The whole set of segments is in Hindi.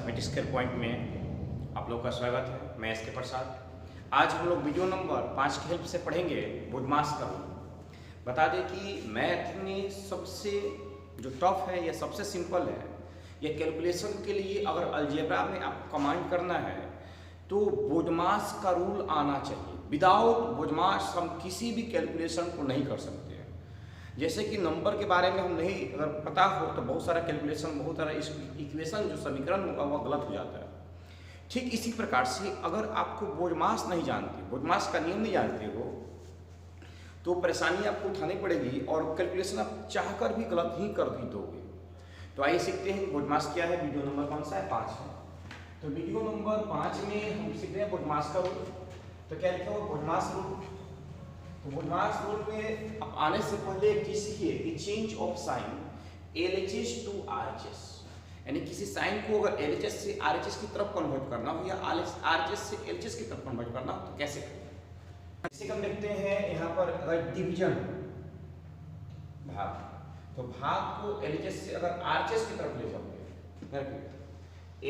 मैथमेटिक्स के पॉइंट में आप लोग का स्वागत है। मैं एस के प्रसाद। आज हम लोग वीडियो नंबर 5 की हेल्प से पढ़ेंगे बुडमास का रूल। बता दें कि मैथ में सबसे जो टफ है या सबसे सिंपल है, या कैलकुलेशन के लिए अगर अलजेब्रा में आपको कमांड करना है तो बुडमास का रूल आना चाहिए। विदाउट बुडमास हम किसी भी कैलकुलेशन को नहीं कर सकते। जैसे कि नंबर के बारे में हम नहीं अगर पता हो तो बहुत सारा कैलकुलेशन, बहुत सारा इक्वेशन जो समीकरण होगा वह गलत हो जाता है। ठीक इसी प्रकार से अगर आपको बुडमास नहीं जानते, बुडमास का नियम नहीं जानते हो, तो परेशानी आपको उठानी पड़ेगी और कैलकुलेशन आप चाहकर भी गलत ही कर भी दोगे। तो आइए सीखते हैं बुडमास क्या है। वीडियो नंबर कौन सा है? 5 है। तो वीडियो नंबर 5 में हम सीख रहे हैं बुडमास का रूल। तो क्या लिखा हुआ बुडमास रूल? तो बुडमास रूल में आप आने से पहले एक चीज सीखिए कि change of sign LHS to RHS, यानी किसी साइन को अगर LHS से RHS की तरफ कन्वर्ट करना हो या RHS से LHS की तरफ कन्वर्ट करना हो तो कैसे करें। जैसे हम देखते हैं यहाँ पर अगर डिवीजन भाग, तो भाग को LHS से अगर RHS की तरफ ले जाओगे,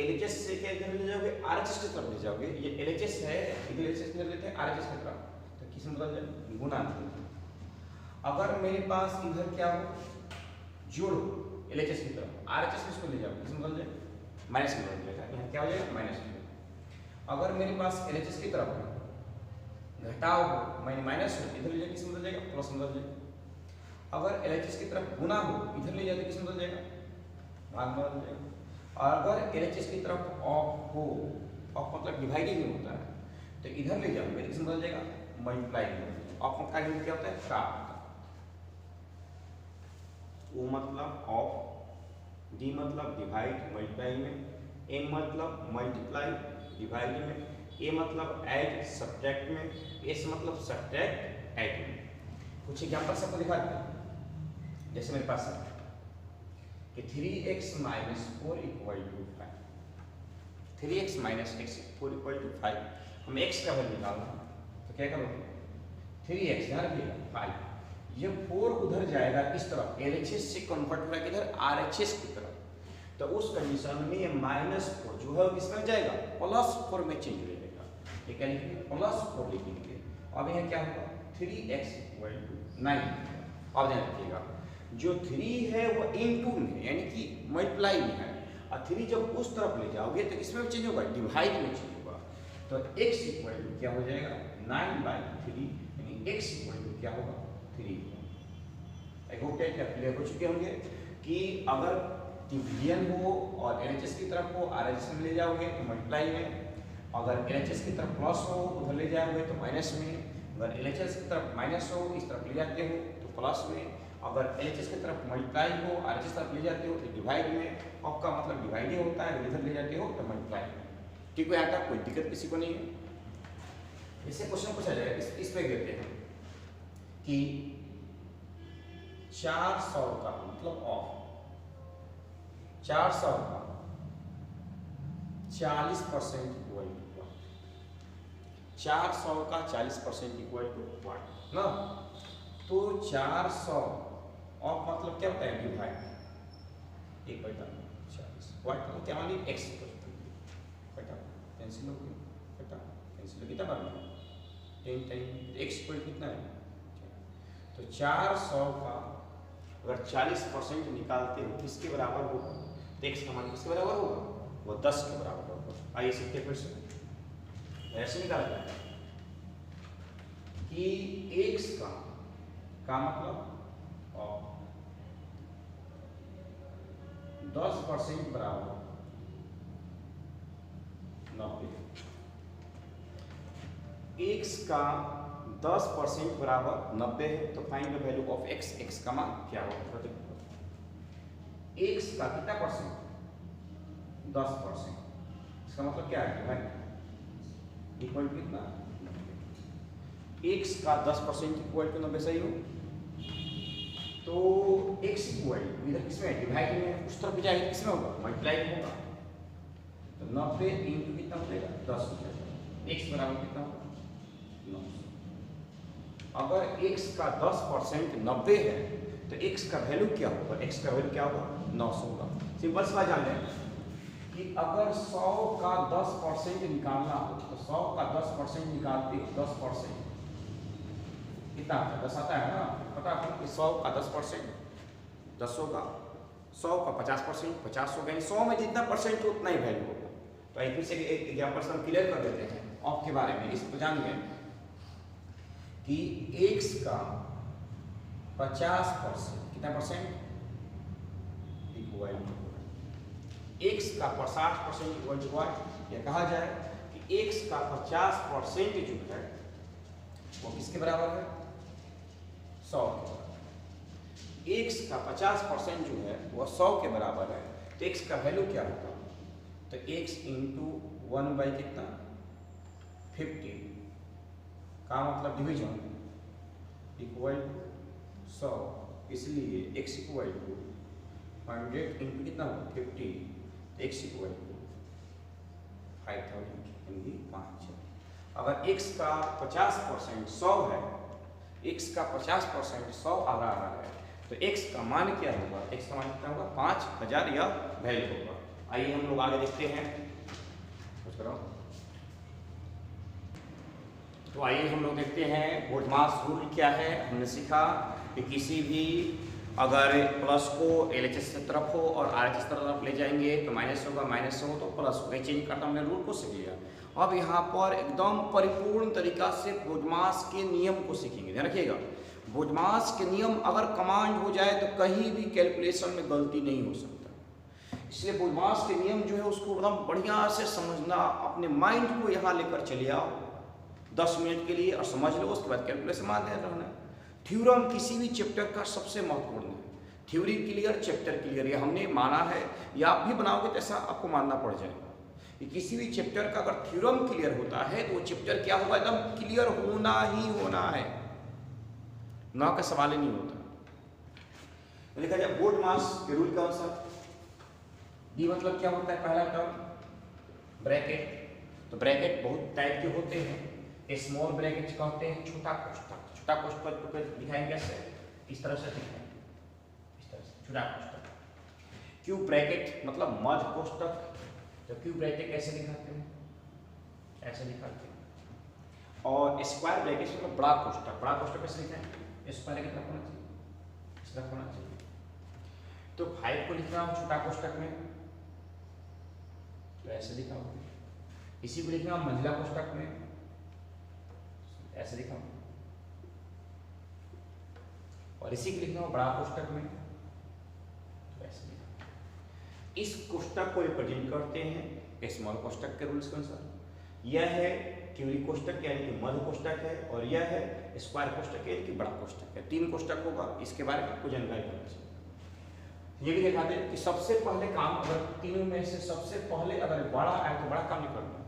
LHS से क्या ले जाओगे? RHS की तरफ ले जाओगे। ये LHS है, इधर LHS ले लेते हैं RHS की तरफ, तो किस में बदल जाए? गुना। अगर मेरे पास इधर क्या हो? जोड़ LHS की तरफ, RHS किसको ले जाओ? किस में बदल जाए? माइनस में बदल जाएगा। यहाँ क्या हो जाएगा? माइनस में। अगर मेरे पास LHS की तरफ घटाव हो, माइनस हो, इधर ले जाए किस में बदल जाएगा? प्लस में बदल जाएगा। अगर LHS की तरफ गुना हो, इधर ले जाए किस में बदल जाएगा? भाग में बदल जाएगा। और अगर LHS की तरफ ऑफ हो, ऑफ मतलब डिवाइडिंग होता है, तो इधर ले जाओगे किस में बदल जाएगा? मल्टीप्लाई में। ऑफ का यूज क्या होता है? का। ओ मतलब ऑफ, डी मतलब डिवाइड मल्टीप्लाई में, एम मतलब मल्टीप्लाई डिवाइड में, ए मतलब ऐड सब्ट्रैक्ट में, एस मतलब सब्ट्रैक्ट ऐड में। कुछ एग्जांपल सबको दिखा दें। जैसे मेरे पास है कि 3x - 4 = 5, 3x - 4 = 5। हम x का वैल्यू निकालना है तो क्या करोगे? 3x यहाँ रखिएगा 5, ये 4 उधर जाएगा इस तरफ, LHS से कन्वर्ट होगा किधर? RHS की तरफ। तो उस कंडीशन में ये -4 जो है किसमें जाएगा? +4 में चेंज हो जाएगा। ये क्या लिखेंगे? +4 लिखेंगे। अब यहाँ क्या होगा? 3x = 9। अब ध्यान रखिएगा, जो 3 है वो इनटू में है, यानी कि मल्टीप्लाई में है, और 3 जब उस तरफ ले जाओगे तो किसमें चेंज होगा? डिवाइड में चेंज होगा। तो x = क्या हो जाएगा? 9/3, यानी x = क्या होगा? 3। आई होप क्या क्लियर हो चुके होंगे कि अगर डिवीजन हो और LHS की तरफ हो, RHS में ले जाओगे तो मल्टीप्लाई में, अगर LHS की तरफ प्लस हो उधर ले जाओगे तो माइनस में, अगर LHS की तरफ माइनस हो इस तरफ ले जाते हो तो प्लस में, अगर LHS की तरफ मल्टीप्लाई हो RHS की तरफ ले जाते हो तो डिवाइड में। ऑफ का मतलब डिवाइड ही होता है, इधर ले जाते हो तो मल्टीप्लाई में। ठीक है, यहाँ तक कोई दिक्कत किसी को नहीं है। इससे क्वेश्चन पूछा जाएगा, इस पे देखते हैं कि 400 का मतलब ऑफ 400 का 40% इक्वल टू 400 का 40% इक्वल टू 1 ना। तो 400 ऑफ मतलब क्या होता है? डिवाइड 1/40। वाट मतलब क्या? मानी x बटा कैंसिल हो गया, बटा कैंसिल हो कितना बन गया? 10 टाइम x कितना है? तो 400 का अगर 40% निकालते हो किसके बराबर होगा? तो x का मान किसके बराबर होगा? वो 10 के बराबर होगा। आइए सीखते हैं फिर से। ऐसे निकालते हैं कि x का मतलब 10% बराबर 90। x का 10% बराबर 90 है, तो find the value of x। x का मान क्या होगा? x का कितना परसेंट? 10%। इसका मतलब क्या है भाई? इक्वल टू कितना? x का 10% इक्वल टू 90। सही हो तो x इक्वल इधर किसमें? डिवाइड में। उस तरफ जाएगा किसमें होगा? मल्टीप्लाई में होगा। तो 90 इंटू कितना हो जाएगा? 10 हो जाएगा। x बराबर कितना होगा? 900। अगर x का 10% 90 है तो x का वैल्यू क्या होगा? x का वैल्यू क्या होगा? 900 होगा। सिंपल सी बात जान लें कि अगर 100 का 10% निकालना हो तो 100 का 10% निकालते 10% कितना आता है? 10 आता है ना। पता है कि 100 का 10% 10 होगा, 100 का 50% 50 होगा, 100 में जितना परसेंट हो उतना ही वैल्यू होगा। तो एक से एक एग्जाम्पल हम क्लियर कर देते हैं ऑफ के बारे में। इसको जानिए कि x का 50% कितना परसेंट इक्वल टू x का 50% इक्वल टू व्हाट। या कहा जाए कि x का 50% जो है वो किसके बराबर है? 100 के बराबर। x का 50% जो है वो 100 के बराबर है, तो x का वैल्यू क्या होगा? तो x इंटू 1 बाई कितना 50 का मतलब डिवीजन इक्वल टू 100, इसलिए x इक्वल टू 100 इंटू कितना 50, x इक्वल टू 5000 यानी 5000। अगर x का 50% 100 है, x का 50% 100 आ रहा है, तो x का मान क्या होगा? x का मान कितना होगा? 5000 या वैल्यू होगा। आइए हम लोग आगे देखते हैं। तो आइए हम लोग देखते हैं बोडमास रूल क्या है। हमने सीखा कि किसी भी अगर प्लस को LHS की तरफ हो और RHS की तरफ ले जाएंगे तो माइनस होगा, माइनस हो तो प्लस होगा। चेंज करता हमने रूल को सीख लिया। अब यहाँ पर एकदम परिपूर्ण तरीका से बोडमास के नियम को सीखेंगे। ध्यान रखिएगा, बोडमास के नियम अगर कमांड हो जाए तो कहीं भी कैलकुलेशन में गलती नहीं हो सकता। इसलिए बोडमास के नियम जो है उसको एकदम बढ़िया से समझना, अपने माइंड को यहाँ लेकर चले आओ 10 मिनट के लिए और समझ लो, उसके बाद कैलकुलेशन मानते रहना। थ्योरम किसी भी चैप्टर का सबसे महत्वपूर्ण है। थ्योरी क्लियर, चैप्टर क्लियर, ये हमने माना है, या आप भी बनाओगे तो ऐसा आपको मानना पड़ जाएगा कि किसी भी चैप्टर का अगर थ्योरम क्लियर होता है तो वो चैप्टर क्या होगा? एकदम क्लियर होना ही होना है, ना का सवाल ही नहीं होता। देखा जाए बोडमास के रूल के अनुसार डी मतलब क्या होता है? पहला टर्म ब्रैकेट। तो ब्रैकेट बहुत टाइप के होते हैं। स्मॉल ब्रैकेट कहते हैं छोटा कोष्ठक। छोटा कोष्ठक को दिखाएंगे कैसे? इस तरह से दिखाएंगे, इस तरह से छोटा कोष्ठक। क्यूब ब्रैकेट मतलब मध्य कोष्ठक। तो क्यूब ब्रैकेट कैसे दिखाते हैं? ऐसे दिखाते हैं। और स्क्वायर ब्रैकेट मतलब बड़ा कोष्ठक। बड़ा कोष्ठक कैसे दिखाएंगे? स्क्वायर की तरफ होना चाहिए, इस तरफ होना चाहिए। तो 5 को लिखना हो छोटा कोष्ठक में तो ऐसे दिखाओ। इसी को लिखना मंझला कोष्ठक में ऐसे दिखाओ, और इसी को लिखना बड़ा कोष्ठक में तो ऐसे दिखाओ। इस कोष्ठक को रिप्रेजेंट करते हैं स्मॉल कोष्ठक के रूल्स के अनुसार। यह है क्यूरी कोष्ठक यानी कि मध्य कोष्ठक है, और यह है स्क्वायर कोष्ठक यानी कि बड़ा कोष्ठक है। 3 कोष्ठक होगा, इसके बारे में आपको जानकारी होनी चाहिए। ये भी दिखा दें कि सबसे पहले काम, अगर तीनों में से सबसे पहले अगर बड़ा आए तो बड़ा काम नहीं करना।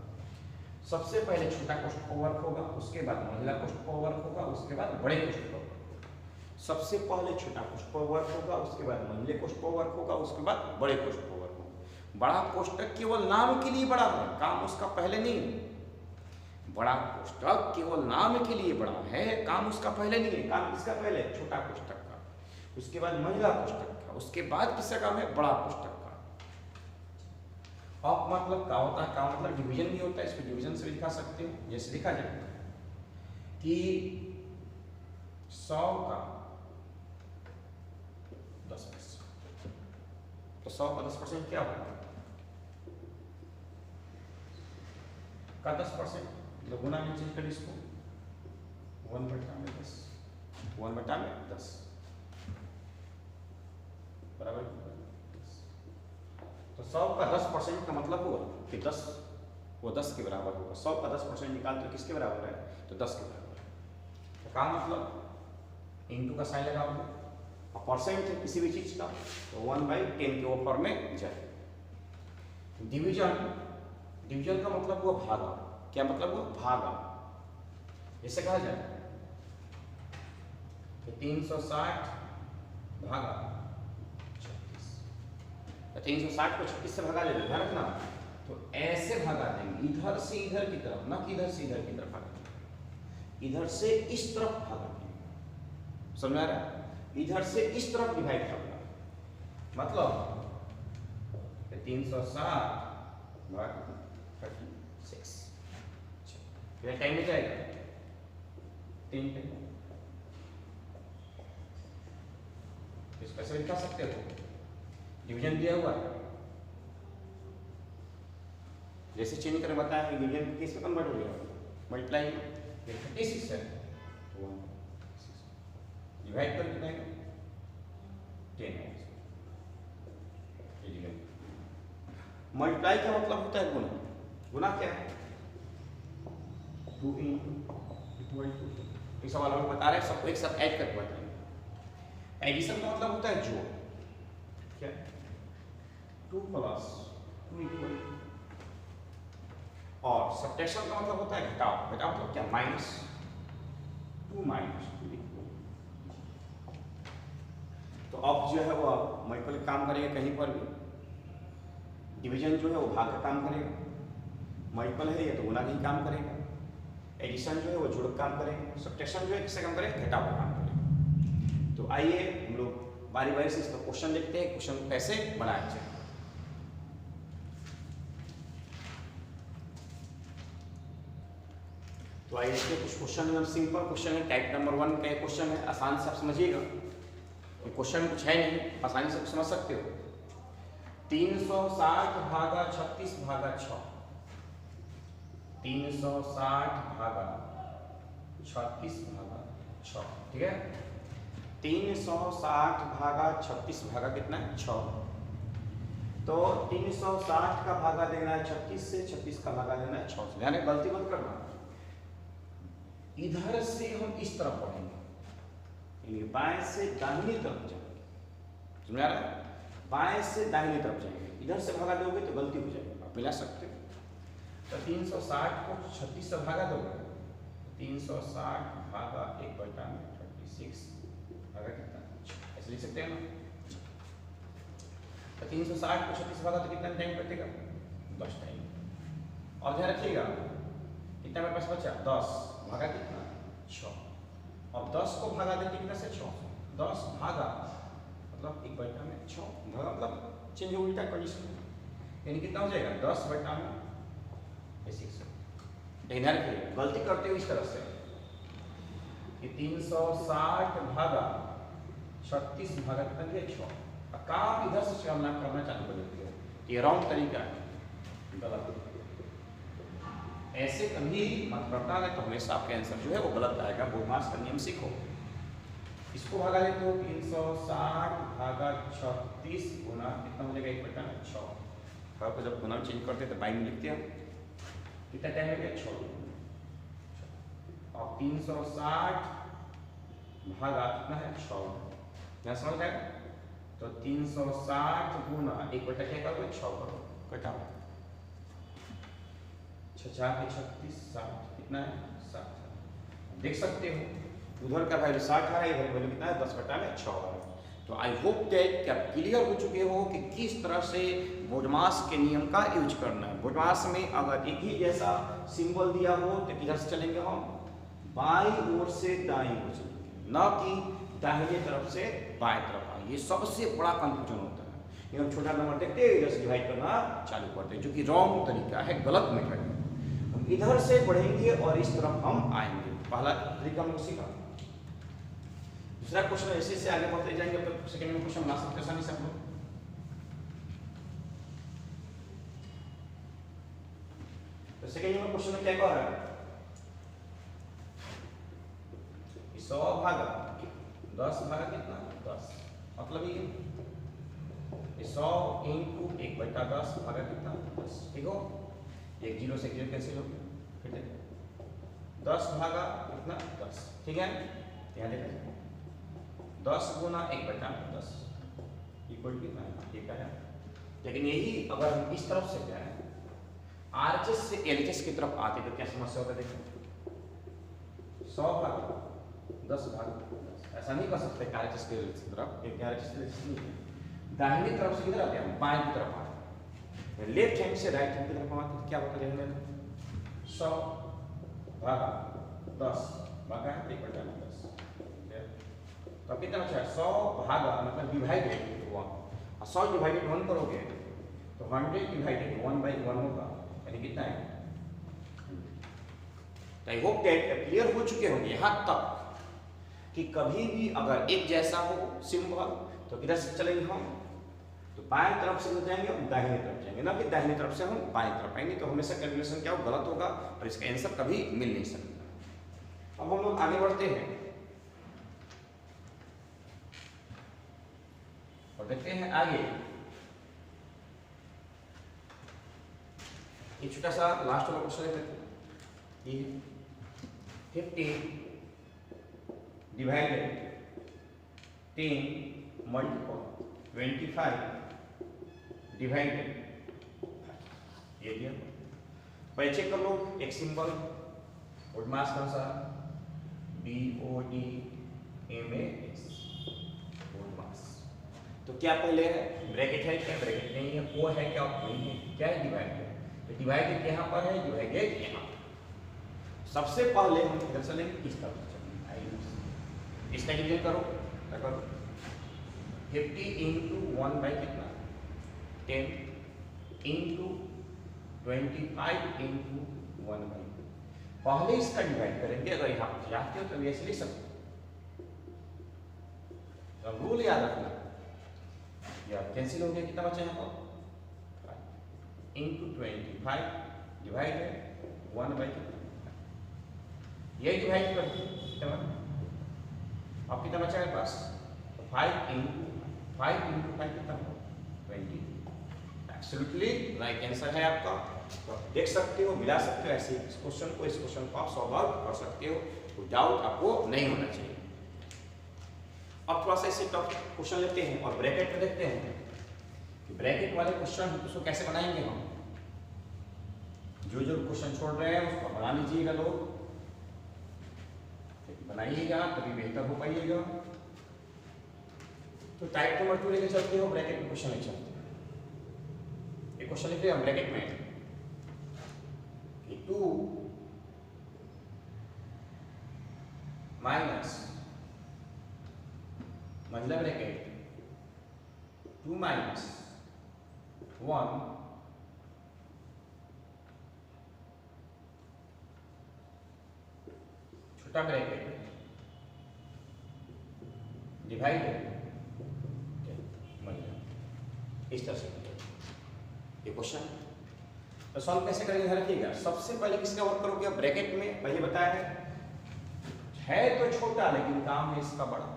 सबसे पहले छोटा कोष्ठक पर वर्क होगा, उसके बाद महिला कोष्ठक पर वर्क होगा, उसके बाद बड़े कोष्ठक पर वर्क होगा। सबसे पहले छोटा कोष्ठक पर वर्क होगा, उसके बाद महिला कोष्ठक पर वर्क होगा, उसके बाद बड़े कोष्ठक पर वर्क होगा। बड़ा कोष्ठक केवल नाम के लिए बड़ा है, काम उसका पहले नहीं है। बड़ा कोष्ठक केवल नाम के लिए बड़ा है, काम उसका पहले नहीं है। काम किसका पहले? छोटा कोष्ठक का, उसके बाद महिला कोष्ठक का, उसके बाद किसका काम है? बड़ा कोष्ठक का। ऑफ मतलब क्या होता है? का मतलब डिवीजन भी होता है, इसको डिवीजन से भी दिखा सकते हो। जैसे लिखा जाए कि 100 का 10%, तो 100 का 10% क्या होगा? का 10% मतलब गुना में चेंज करें इसको 1/10, 1/10 बराबर 10। तो 100 का 10% का मतलब हुआ कि 10 वो 10 के बराबर होगा। 100 का 10% निकाल तो किसके बराबर है? तो 10 के बराबर है। तो का मतलब इंटू का साइन लगाओगे, और परसेंट है किसी भी चीज का तो 1/10 के वो फॉर्म में जाए। डिवीजन, डिवीजन का मतलब हुआ भागा। क्या मतलब हुआ? भागा। जैसे कहा जाए तो 360 भागा 36, तो 360 को 36 से भगा देंगे, ध्यान रखना। तो ऐसे भगा देंगे, इधर से इधर की तरफ, ना कि इधर से इधर की तरफ भागा, इधर से इस तरफ भागा देंगे। समझ आ रहा है? इधर से इस तरफ डिवाइड करना, मतलब 360 कितना टाइम में जाएगा? 3 टाइम। इस कैसे लिखा सकते हो? डिवीजन दिया हुआ है, जैसे चेंज करके बताया डिवीजन किस में कन्वर्ट हो गया? मल्टीप्लाई 36 है, डिवाइड कर कितना है? 10 है। मल्टीप्लाई का मतलब होता है गुना। गुना क्या है? 2 इक्वल टू, इस सवाल में बता रहे हैं, सबको एक साथ ऐड करके बताएंगे। एडिशन का मतलब होता है जोड़। क्या? 2 प्लस 2 इक्वल, और सब्ट्रैक्शन का मतलब होता है घटाव। घटाव मतलब क्या? Minus 2 minus 2 equal. तो अब जो है वो मल्टीपल काम करेगा कहीं पर भी। डिवीजन जो है वो भाग का काम करेगा, मल्टीपल है ये तो गुना का ही काम करेगा। एडिशन जो है वो जोड़ का काम करेगा, सब्ट्रैक्शन जो है किससे काम करेगा? घटाव का काम करेगा। तो आइए हम लोग बारी बारी से इसका क्वेश्चन देखते हैं, क्वेश्चन कैसे बनाया जाए। तो आइए देखिए कुछ क्वेश्चन एकदम सिंपल क्वेश्चन है, टाइप नंबर 1 का क्वेश्चन है, आसान से आप समझिएगा। क्वेश्चन कुछ है नहीं, आसानी से समझ सकते हो। 360 भागा 36 भागा 6, 360 भागा 36 भागा 6, ठीक है। 360 भागा 36 भागा कितना है? 6। तो 360 का भागा देना है 36 से, 36 का भागा देना है 6 से। यानी गलती मत करना, इधर से हम इस तरफ पढ़ेंगे, बाएं से दाहिनी तरफ जाएंगे, समझ आ रहा है? बाएं से दाहिनी तरफ जाएंगे, इधर से भागा दोगे तो गलती हो जाएगी, आप मिला सकते हो। तो 360 को 36 से भागा दोगे, 360 भागा 1/36 भागा कितना? ऐसे लिख सकते हैं ना। तो 360 को 36 भागा तो कितना टाइम कटेगा? 10 टाइम। और ध्यान रखिएगा कितना मेरे पास बचा? 10 भागा कितना? 6। अब 10 को भागा देंगे कितना से? 6। 10 भागा मतलब 1/6 भागा मतलब चेंज उल्टा कंडीशन, यानी कितना हो जाएगा? 10/6। ध्यान रखिए गलती करते हो इस तरह से कि 360 भागा 36 भागा कितना दिया? 6। काम इधर से करना चालू कर देते हो, ये रॉन्ग तरीका है, गलत। ऐसे कभी मत करना है तो हमेशा आपके आंसर जो है वो गलत आएगा। बोडमास का नियम सीखो। इसको भागा देते हो 360 भागा 36 गुना कितना हो जाएगा? 1/6। को जब गुना चेंज करते हैं तो बाई में लिखते हैं, कितना टाइम लगेगा? 6। और 360 भागा कितना है? 6। यहाँ समझ आएगा? तो 360 गुना 1/6 करोगे? 6 करो, घटाओ 6×4 = 36, 60 कितना है? 60। देख सकते हो उधर का वैल्यू 60 है, इधर वैल्यू कितना है? 10/6 है। तो आई होप दैट कि आप क्लियर हो चुके हो कि किस तरह से बोडमास के नियम का यूज करना है। बोडमास में अगर एक ही जैसा सिंबल दिया हो तो किधर से चलेंगे हम? बाईं ओर से दाईं ओर चलेंगे, न कि दाहिने तरफ से बाएं तरफ। ये सबसे बड़ा कंफ्यूजन होता है। ये हम छोटा नंबर देखते हैं, इधर से डिवाइड करना चालू करते हैं, जो कि रॉन्ग तरीका है, गलत मेथड है। हम इधर से बढ़ेंगे और इस तरफ हम आएंगे। पहला तरीका हम सीखा। दूसरा क्वेश्चन ऐसे से आगे बढ़ते जाएंगे, तो सेकंड में क्वेश्चन बना सकते हैं आसानी से हम लोग। तो सेकंड में क्वेश्चन में क्या कह रहा है? 100 भागा 10 भागा कितना? 10। मतलब ये 100 × 1/10 भागा कितना? 10। ठीक हो, एक 0 से 0 कैंसिल हो गया, फिर देखो 10 भागा कितना? 10। ठीक है, यहाँ देखो 10 गुना 1/10 इक्वल कितना है? ठीक है। लेकिन यही अगर हम इस तरफ से जाए, आरएचएस से एलएचएस की तरफ आते तो क्या समस्या होता है? देखो 100 भागा 10 भागा 10, ऐसा नहीं कर सकते आरएचएस के एलएचएस की तरफ, क्योंकि आरएचएस के एलएचएस नहीं है। दाहिनी तरफ से किधर आते हैं? बाएं की तरफ आते हैं। लेफ्ट हैंड से राइट हैंड की तरफ आते हैं, क्या होता है? 100 भागा 10 भागा 1/10। तो अब कितना बचा? 100 भागा मतलब डिवाइडेड 1, 100 डिवाइडेड 1 करोगे तो 100 डिवाइडेड 1/1 होगा, यानी कितना है? तो आई होप दैट क्लियर हो चुके होंगे यहाँ तक कि कभी भी अगर एक जैसा हो सिंबल तो किधर से चलेंगे हम, तो बाएं तरफ से जाएंगे और दाहिने तरफ जाएंगे, ना कि दाहिने तरफ से हम बाएं तरफ आएंगे, तो हमेशा कैलकुलेशन क्या हो, गलत होगा और इसका आंसर कभी मिल नहीं सकता। अब हम लोग आगे बढ़ते हैं और देखते हैं आगे एक छोटा सा लास्ट वाला क्वेश्चन लेते हैं। ये 50 डिवाइडेड 10 मल्टीपल 25 डिवाइडेड, ये दिया। पहले चेक कर लो एक सिंबल वुड मास कौन सा, BODMAS वुड मास। तो क्या पहले है ब्रैकेट है क्या, ब्रैकेट नहीं है, वो है क्या, नहीं है, क्या है, डिवाइड है, तो डिवाइडेड यहाँ पर है, डिवाइडेड यहाँ। सबसे पहले हम किधर चलेंगे, इस तरफ चलेंगे, इसका डिवीजन करो, क्या करो, 50 इंटू 1 बाई कितना 10 इंटू 25 इंटू 1 बाई, पहले इसका डिवाइड करेंगे, अगर यहाँ पर चाहते हो तो ऐसे लिख सकते हो, रूल याद रखना, या कैंसिल हो गया, कितना बचा यहाँ पर इंटू 25 डिवाइडेड 1 बाई कितना, यही डिवाइड कर कितना, अब कितना बचा है पास, 5 इंटू 5 कितना 20, एब्सोल्युटली राइट आंसर है आपका। तो आप देख सकते हो, मिला सकते हो, ऐसे इस क्वेश्चन को आप सॉल्व आउट कर सकते हो, कोई डाउट आपको नहीं होना चाहिए। अब थोड़ा सा इसे टफ क्वेश्चन लेते हैं और ब्रैकेट में देखते हैं कि ब्रैकेट वाले क्वेश्चन उसको कैसे बनाएंगे हम। जो क्वेश्चन छोड़ रहे हैं उसको बना लीजिएगा लोग, बनाइएगा तभी बेहतर हो पाइएगा। तो टाइप नंबर 2 लेके चलते हो, ब्रैकेट में क्वेश्चन लेके चलते हैं। एक क्वेश्चन लिखते हैं हम ब्रैकेट में कि 2 माइनस मतलब ब्रैकेट 2 माइनस 1 छोटा ब्रैकेट डिवाइडेड इस तरह से ये क्वेश्चन। तो सॉल्व कैसे करेंगे ध्यान रखिएगा। सबसे पहले किसका वर्क करोगे, ब्रैकेट में पहले बताया है तो छोटा लेकिन काम है इसका बड़ा,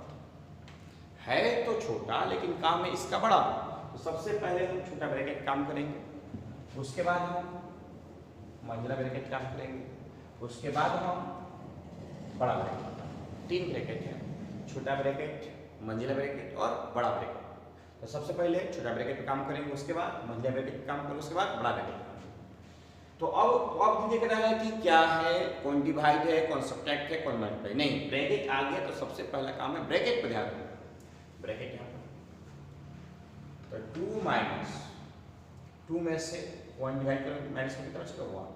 है तो छोटा लेकिन काम है इसका बड़ा। तो सबसे पहले हम छोटा ब्रैकेट काम करेंगे, उसके बाद हम मंझला ब्रैकेट काम करेंगे, उसके बाद हम बड़ा ब्रैकेट। 3 ब्रैकेट है, छोटा ब्रैकेट, मंझला ब्रैकेट और बड़ा ब्रैकेट। तो सबसे पहले छोटा ब्रैकेट पे काम करेंगे, उसके बाद मंझला ब्रैकेट पे काम करेंगे, उसके बाद बड़ा ब्रैकेट। तो अब देखना है कि क्या है, कौन डिवाइड है, कौन सब्ट्रैक्ट है, कौन मल्टीप्लाई। नहीं, ब्रैकेट आ गया तो सबसे पहला काम है ब्रैकेट पे ध्यान रखना। ब्रैकेट यहाँ पर तो 2 माइनस 2 में से 1 डिवाइड करो, माइनस में कितना बचेगा 1,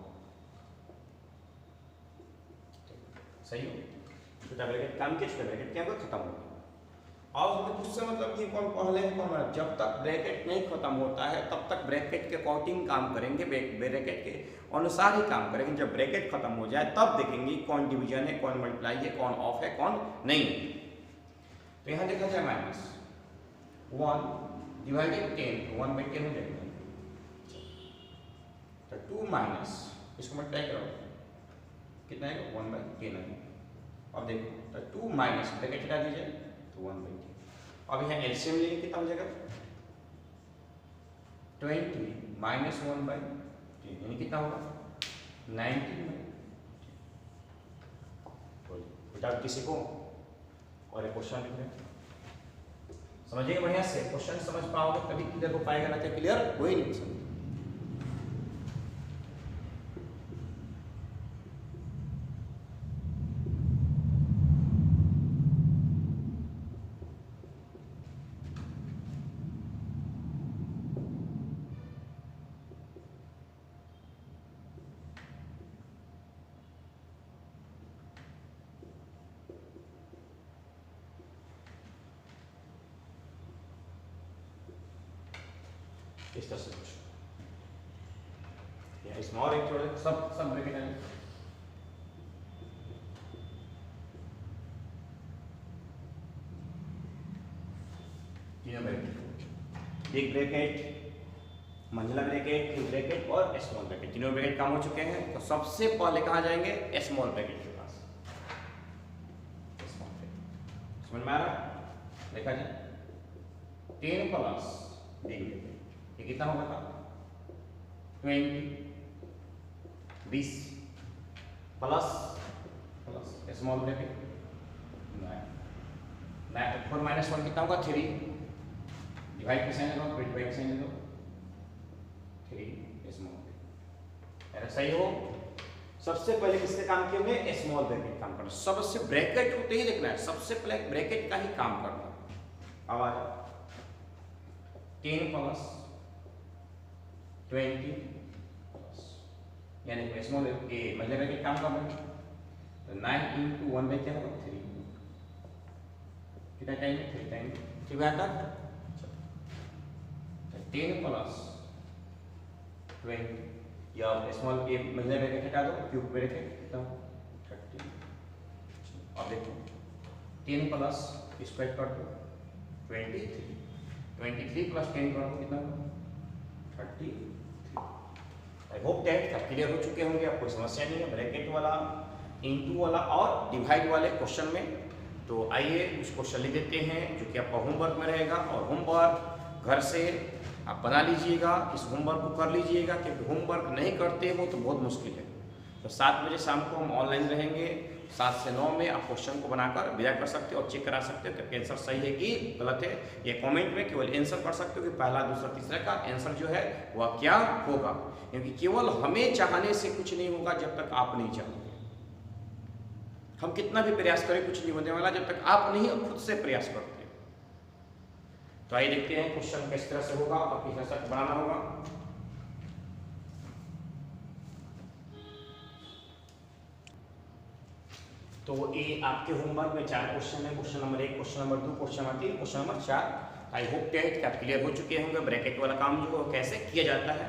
सही हो। छोटा ब्रैकेट काम किया, छोटा ब्रैकेट क्या होगा, खत्म हो गया। और हमें उससे मतलब ये कौन पहले है कौन, जब तक ब्रैकेट नहीं खत्म होता है तब तक ब्रैकेट के अकॉर्डिंग काम करेंगे, ब्रैकेट के अनुसार ही काम करेंगे। जब ब्रैकेट खत्म हो जाए तब देखेंगे कौन डिवीजन है, कौन मल्टीप्लाई है, कौन ऑफ है, कौन नहीं। तो यहाँ देखा जाए माइनस 1 डिवाइडेड 10, 1 बाई 10 हो जाएगा। तो 2 माइनस इसको मल्टीप्लाई करो कितना है, 1 बाई 10 है। अब देखो तो 2 माइनस ब्रैकेट हटा दीजिए तो 1 बाई 10। अब यहाँ एलसीएम लेंगे कितना हो जाएगा 20 माइनस 1 बाई 10 यानी कितना होगा 19 बाई। डाउट किसी को और एक क्वेश्चन लिख रहे हैं, समझिए बढ़िया से, क्वेश्चन समझ पाओगे तभी क्लियर हो पाएगा, ना तो क्लियर हो ही नहीं समझ। इस तरह से कुछ या स्मॉल एक छोड़ सब ब्रैकेट है। बिग ब्रैकेट, मंझला ब्रैकेट, फिर ब्रैकेट और स्मॉल ब्रैकेट, तीनों ब्रैकेट काम हो चुके हैं। तो सबसे पहले कहाँ जाएंगे? स्मॉल ब्रैकेट के पास। स्मॉल ब्रैकेट समझ में आ रहा? देखा जाए 10 प्लस बिग ब्रैकेट, ये कितना होगा था? 20 प्लस स्मॉल ब्रैकेट 4 माइनस 1 कितना होगा? 3, डिवाइड के साइन दो, डिवाइड के साइन दो, 3 स्मॉल ब्रैकेट। सही हो? सबसे पहले किसके काम किए होंगे? स्मॉल ब्रैकेट काम करना। सबसे ब्रैकेट होते ही देखना है, सबसे पहले ब्रैकेट का ही काम करना। अब आ जाओ 10 प्लस 20 प्लस, यानी स्मॉल मतलब ब्रैकेट काम कर रहे हैं। तो 9 इंटू 1 क्या होगा? 3, कितना टाइम है? 3 टाइम। ठीक है तक 10 प्लस 20, या स्मॉल के मतलब ब्रैकेट हटा दो, क्यूब ब्रैकेट कितना? 30। अब देखो 10 प्लस स्क्वायर कर दो 23, 23 प्लस 10 कर दो कितना? 33। आई होप दैट आप क्लियर हो चुके होंगे, आपको समस्या नहीं है ब्रैकेट वाला, इनटू वाला और डिवाइड वाले क्वेश्चन में। तो आइए उस क्वेश्चन लिख देते हैं जो कि आपका होमवर्क में रहेगा, और होमवर्क घर से आप बना लीजिएगा, इस होमवर्क को कर लीजिएगा, क्योंकि होमवर्क नहीं करते हो तो बहुत मुश्किल है। तो 7 बजे शाम को हम ऑनलाइन रहेंगे, 7 से 9 में आप क्वेश्चन को बनाकर विदा कर सकते हो और चेक करा सकते हो कि आंसर सही है कि गलत है। ये कमेंट में केवल आंसर कर सकते हो कि पहला, दूसरा, तीसरा का आंसर जो है वह क्या होगा, क्योंकि केवल हमें चाहने से कुछ नहीं होगा जब तक आप नहीं चाहोगे। हम कितना भी प्रयास करें कुछ नहीं होने वाला जब तक आप नहीं खुद से प्रयास करते। तो आइए देखते हैं क्वेश्चन किस तरह से होगा और किस तरह से बनाना होगा। तो ये आपके होमवर्क में 4 क्वेश्चन है। Question number 1, question number 2, question number 3, question number 4। I hope कि आप क्लियर हो चुके होंगे ब्रैकेट वाला काम जो कैसे किया जाता है।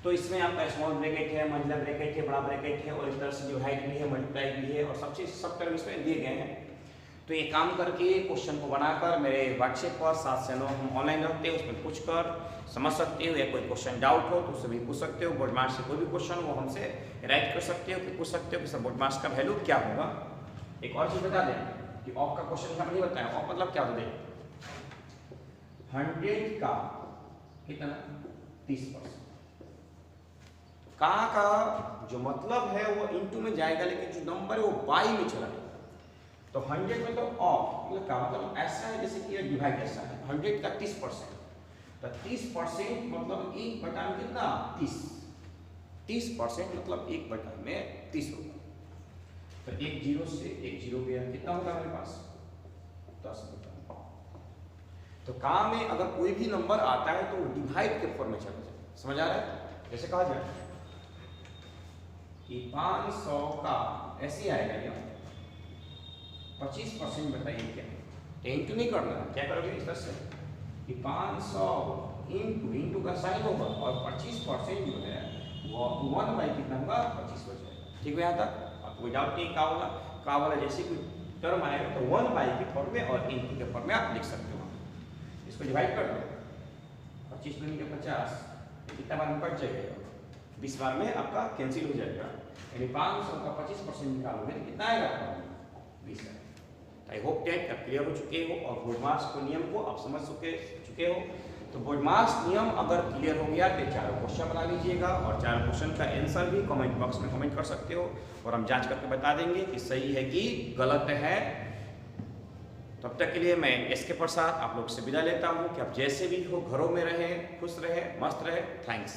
तो इसमें आपका स्मॉल ब्रैकेट है, मंझला ब्रैकेट है, बड़ा ब्रैकेट है, और इस तरह से डिवाइड भी है, मल्टीप्लाई भी है, और सब तरह इसमें दिए गए हैं। तो ये काम करके क्वेश्चन को बनाकर मेरे व्हाट्सएप पर 7 से 9 हम ऑनलाइन रखते हैं, उसमें पूछ कर समझ सकते हो, या कोई क्वेश्चन डाउट हो तो उससे भी पूछ सकते हो। बोर्ड मार्क्स से कोई भी क्वेश्चन वो हमसे राइट कर सकते हो, कि पूछ सकते हो कि सर बोर्ड मार्क्स का वैल्यू क्या होगा। एक और चीज़ बता दें कि ऑफ का क्वेश्चन हम नहीं बताया। ऑफ मतलब क्या होता है? 100 का कितना? 30%। का जो मतलब है वो इनटू में जाएगा, लेकिन जो नंबर है वो बाई में चला जाएगा। तो 100 में तो ऑफ मतलब का मतलब ऐसा है जैसे कि डिवाइड ऐसा है। 100 का 30%, तो 30% मतलब 1/, कितना? 30। 30% मतलब 1/, 30 होगा। तो 1 0 से 1 0 गया, कितना होगा मेरे पास? 10/। तो काम में अगर कोई भी नंबर आता है तो डिवाइड के फॉर्म में चला जाए। समझ आ रहा है? जैसे कहा जाए कि 500 का ऐसे आएगा, क्या 25% बताइए क्या है? इंटू नहीं करना, क्या करोगे इस तरह से कि 500 इंटू का साइन होगा, और 25% जो है वो 1 कितना होगा? 25 हो जाएगा। ठीक है यहाँ तक? आपको कोई डाउट नहीं? का वाला जैसे कोई टर्म आएगा तो 1 के फॉर्म में और इंटू के फॉर्म में आप लिख सकते हो। इसको डिवाइड कर दो, 25 दूनी के 50, कितना बार में कट जाएगा? 20 बार में आपका कैंसिल हो जाएगा। यानी 500 का 25% निकालोगे तो कितना आएगा? 20 आएगा। आई होप दैट आप क्लियर हो चुके हो और बोर्ड मार्क्स को नियम को आप समझ चुके हो। तो बोर्ड मार्क्स नियम अगर क्लियर हो गया तो 4 क्वेश्चन बना लीजिएगा, और 4 क्वेश्चन का आंसर भी कमेंट बॉक्स में कमेंट कर सकते हो, और हम जांच करके बता देंगे कि सही है कि गलत है। तब तक के लिए मैं एसके प्रसाद आप लोग से विदा लेता हूँ कि आप जैसे भी हो घरों में रहें, खुश रहें, मस्त रहें। थैंक्स।